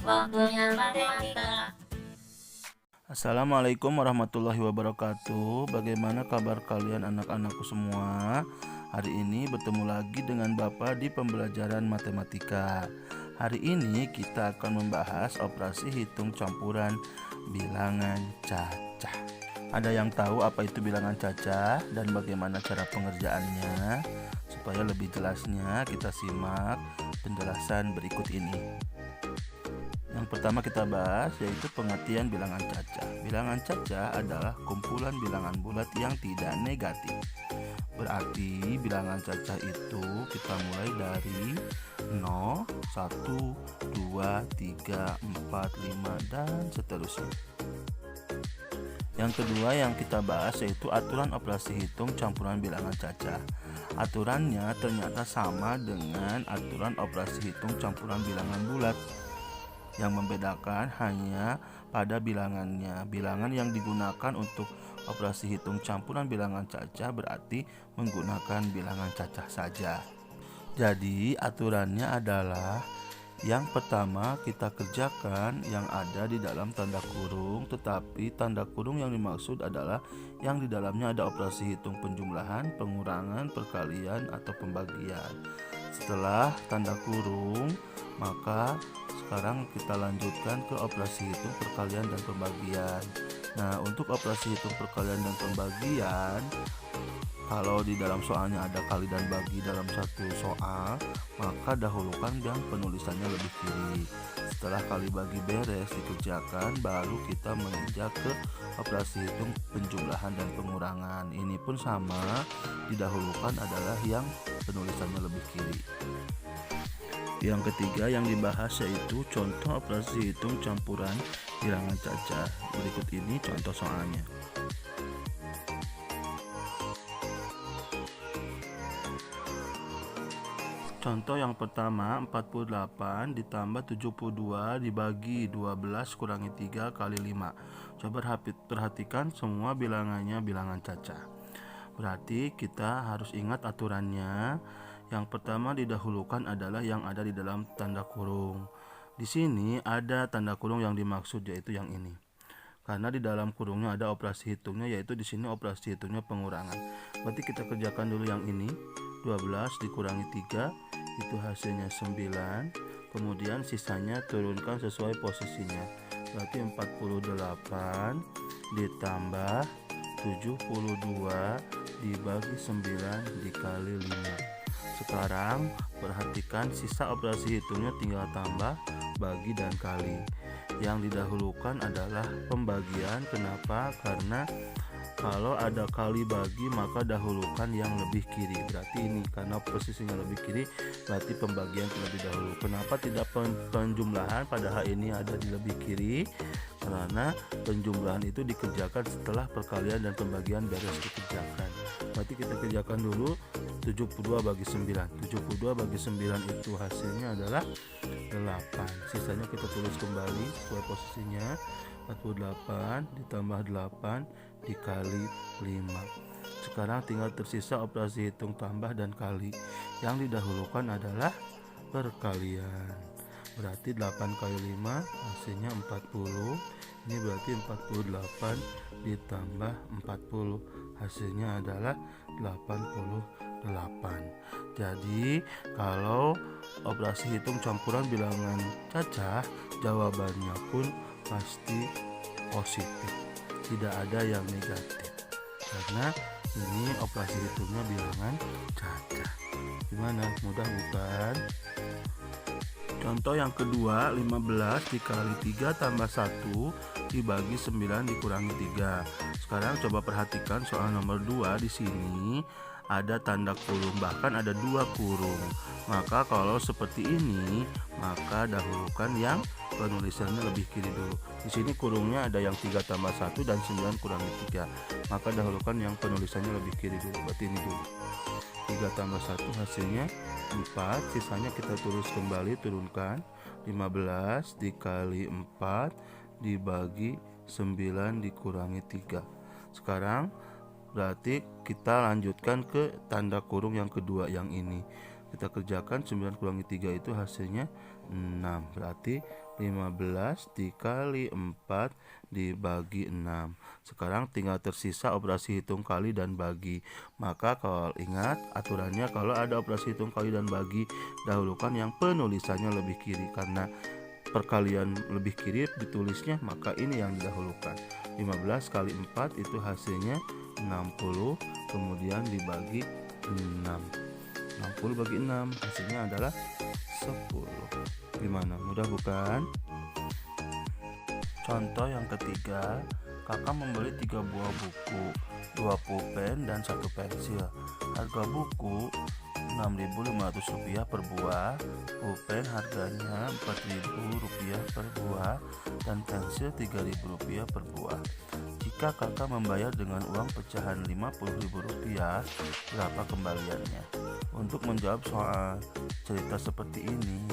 Waktunya matematika. Assalamualaikum warahmatullahi wabarakatuh. Bagaimana kabar kalian anak-anakku semua? Hari ini bertemu lagi dengan Bapak di pembelajaran matematika. Hari ini kita akan membahas operasi hitung campuran bilangan cacah. Ada yang tahu apa itu bilangan cacah dan bagaimana cara pengerjaannya? Supaya lebih jelasnya kita simak penjelasan berikut ini. Yang pertama kita bahas yaitu pengertian bilangan cacah. Bilangan cacah adalah kumpulan bilangan bulat yang tidak negatif. Berarti bilangan cacah itu kita mulai dari 0, 1, 2, 3, 4, 5 dan seterusnya. Yang kedua yang kita bahas yaitu aturan operasi hitung campuran bilangan cacah. Aturannya ternyata sama dengan aturan operasi hitung campuran bilangan bulat. Yang membedakan hanya pada bilangannya. Bilangan yang digunakan untuk operasi hitung campuran bilangan cacah berarti menggunakan bilangan cacah saja. Jadi aturannya adalah yang pertama kita kerjakan yang ada di dalam tanda kurung, tetapi tanda kurung yang dimaksud adalah yang di dalamnya ada operasi hitung penjumlahan, pengurangan, perkalian, atau pembagian. Setelah tanda kurung, maka sekarang kita lanjutkan ke operasi hitung perkalian dan pembagian. Nah, untuk operasi hitung perkalian dan pembagian, kalau di dalam soalnya ada kali dan bagi dalam satu soal, maka dahulukan yang penulisannya lebih kiri. Setelah kali bagi beres dikerjakan, baru kita menginjak ke operasi hitung penjumlahan dan pengurangan. Ini pun sama, didahulukan adalah yang penulisannya lebih kiri. Yang ketiga yang dibahas yaitu contoh operasi hitung campuran bilangan cacah. Berikut ini contoh soalnya. Contoh yang pertama, 48 ditambah 72 dibagi 12 kurangi 3 kali 5. Coba perhatikan semua bilangannya bilangan cacah. Berarti kita harus ingat aturannya. Yang pertama didahulukan adalah yang ada di dalam tanda kurung. Di sini ada tanda kurung yang dimaksud yaitu yang ini. Karena di dalam kurungnya ada operasi hitungnya yaitu di sini operasi hitungnya pengurangan. Berarti kita kerjakan dulu yang ini. 12 dikurangi 3 itu hasilnya 9. Kemudian sisanya turunkan sesuai posisinya. Berarti 48 ditambah 72 dibagi 9 dikali 5. Sekarang perhatikan sisa operasi hitungnya tinggal tambah, bagi, dan kali. Yang didahulukan adalah pembagian. Kenapa? Karena kalau ada kali bagi maka dahulukan yang lebih kiri. Berarti ini karena posisinya lebih kiri berarti pembagian terlebih dahulu. Kenapa tidak penjumlahan? Padahal ini ada di lebih kiri. Karena penjumlahan itu dikerjakan setelah perkalian dan pembagian beres dikerjakan. Berarti kita kerjakan dulu 72 bagi 9. 72 bagi 9 itu hasilnya adalah 8. Sisanya kita tulis kembali sesuai posisinya. 48 ditambah 8 dikali 5. Sekarang tinggal tersisa operasi hitung tambah dan kali. Yang didahulukan adalah perkalian. Berarti 8 kali 5 hasilnya 40. Ini berarti 48 ditambah 40 hasilnya adalah 88. Jadi kalau operasi hitung campuran bilangan cacah, jawabannya pun pasti positif, tidak ada yang negatif karena ini operasi hitungnya bilangan cacah. Gimana? Mudah bukan? Contoh yang kedua, 15 dikali 3 tambah 1 dibagi 9 dikurangi 3. Sekarang coba perhatikan soal nomor 2. Di sini ada tanda kurung, bahkan ada 2 kurung. Maka kalau seperti ini, maka dahulukan yang penulisannya lebih kiri dulu. Di sini kurungnya ada yang 3 tambah 1 dan 9 kurangi 3. Maka dahulukan yang penulisannya lebih kiri dulu. Berarti ini dulu. 3 tambah 1 hasilnya 4. Sisanya kita tulis kembali, turunkan. 15 dikali 4 dibagi 9 dikurangi 3. Sekarang berarti kita lanjutkan ke tanda kurung yang kedua, yang ini. Kita kerjakan 9 kurangi 3 itu hasilnya 6. Berarti 15 dikali 4 dibagi 6. Sekarang tinggal tersisa operasi hitung kali dan bagi. Maka kalau ingat aturannya, kalau ada operasi hitung kali dan bagi, dahulukan yang penulisannya lebih kiri. Karena perkalian lebih kiri ditulisnya, maka ini yang didahulukan. 15 kali 4 itu hasilnya 60, kemudian dibagi 6. 60 bagi 6 hasilnya adalah 10. Gimana? Mudah bukan? Contoh yang ketiga, kakak membeli 3 buah buku, 2 pulpen dan 1 pensil. Harga buku Rp6.500 per buah, pulpen harganya Rp4.000 per buah, dan pensil Rp3.000 per buah. Jika kakak membayar dengan uang pecahan Rp50.000, berapa kembaliannya? Untuk menjawab soal cerita seperti ini,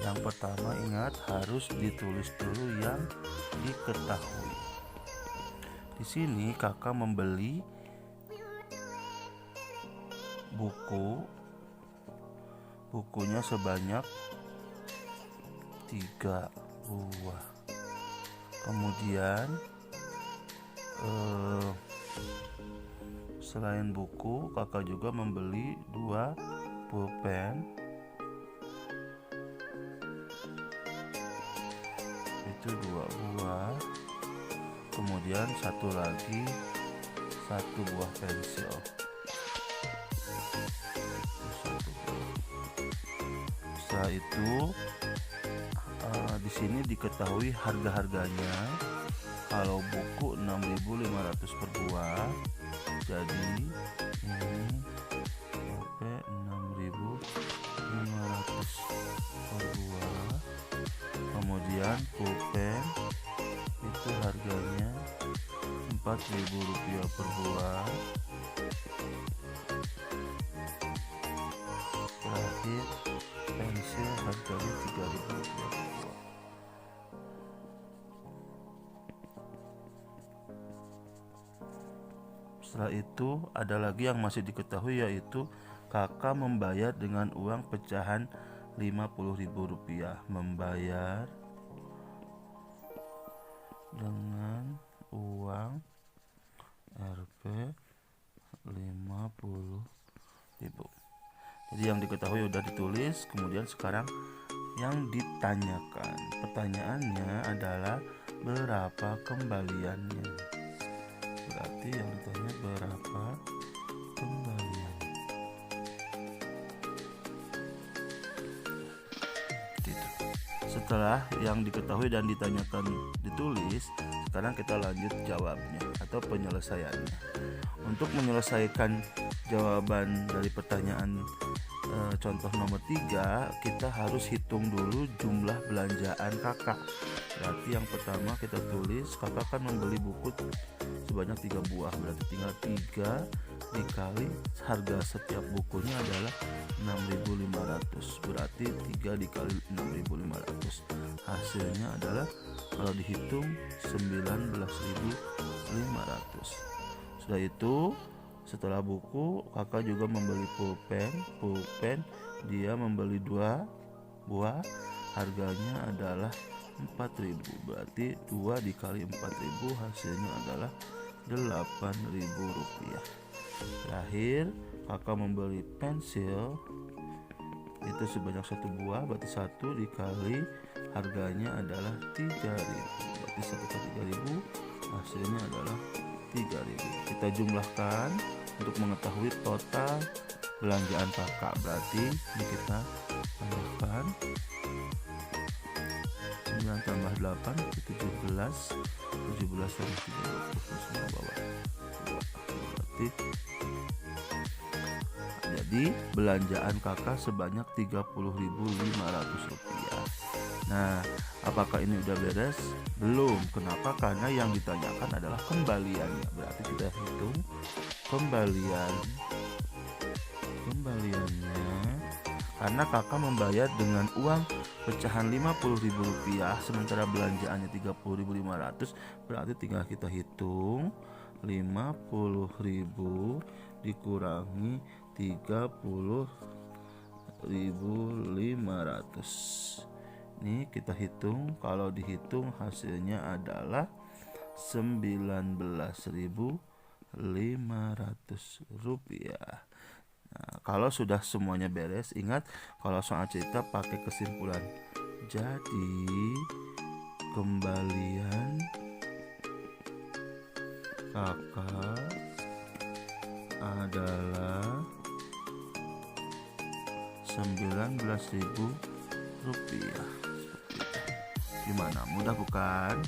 yang pertama ingat harus ditulis dulu yang diketahui. Di sini kakak membeli bukunya sebanyak 3 buah. Kemudian selain buku, kakak juga membeli 2 pulpen, itu 2 buah. Kemudian satu lagi 1 buah pensil. Setelah itu di sini diketahui harga-harganya. Kalau buku Rp6.500 per buah, jadi ini Rp6.500 per buah. Kemudian pulpen itu harganya Rp4.000 per buah. Terakhir pensil harganya Rp3.000 per buah. Setelah itu ada lagi yang masih diketahui, yaitu kakak membayar dengan uang pecahan Rp50.000. Membayar dengan uang Rp50.000. Jadi yang diketahui sudah ditulis. Kemudian sekarang yang ditanyakan, pertanyaannya adalah berapa kembaliannya. Berarti yang ditanya berapa kembalian. Setelah yang diketahui dan ditanyakan ditulis, sekarang kita lanjut jawabnya atau penyelesaiannya. Untuk menyelesaikan jawaban dari pertanyaan contoh nomor 3, kita harus hitung dulu jumlah belanjaan kakak. Berarti yang pertama kita tulis, kakak kan membeli buku sebanyak 3 buah, berarti tinggal 3 dikali harga setiap bukunya adalah Rp6.500, berarti 3 dikali Rp6.500 hasilnya adalah kalau dihitung Rp19.500. Sudah itu, setelah buku, kakak juga membeli pulpen dia membeli 2 buah, harganya adalah Rp4.000, berarti 2 dikali Rp4.000 hasilnya adalah Rp8.000. Terakhir, kakak membeli pensil itu sebanyak 1 buah, berarti 1 dikali harganya adalah Rp3.000, berarti 1 kali Rp3.000 hasilnya adalah Rp3.000. Kita jumlahkan untuk mengetahui total belanjaan kakak. Berarti ini kita tambahkan 9 tambah 8 17, 17 tambah 3 20 semua bawah 2. Jadi belanjaan kakak sebanyak Rp30.500. Nah, apakah ini udah beres? Belum. Kenapa? Karena yang ditanyakan adalah kembaliannya. Berarti kita hitung kembaliannya. Karena kakak membayar dengan uang pecahan Rp50.000, sementara belanjaannya Rp30.500, berarti tinggal kita hitung 50.000 dikurangi 30.500. Nih kita hitung, kalau dihitung hasilnya adalah 19.500 rupiah. Nah, kalau sudah semuanya beres, ingat kalau soal cerita pakai kesimpulan. Jadi kembalian kakak adalah 19.000 rupiah. Gimana, mudah bukan?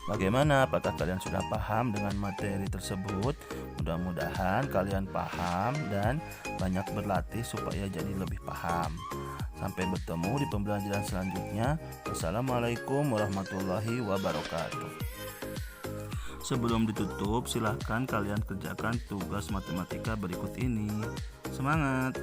Bagaimana, apakah kalian sudah paham dengan materi tersebut? Mudah-mudahan kalian paham dan banyak berlatih supaya jadi lebih paham. Sampai bertemu di pembelajaran selanjutnya. Wassalamualaikum warahmatullahi wabarakatuh. Sebelum ditutup, silahkan kalian kerjakan tugas matematika berikut ini. Semangat!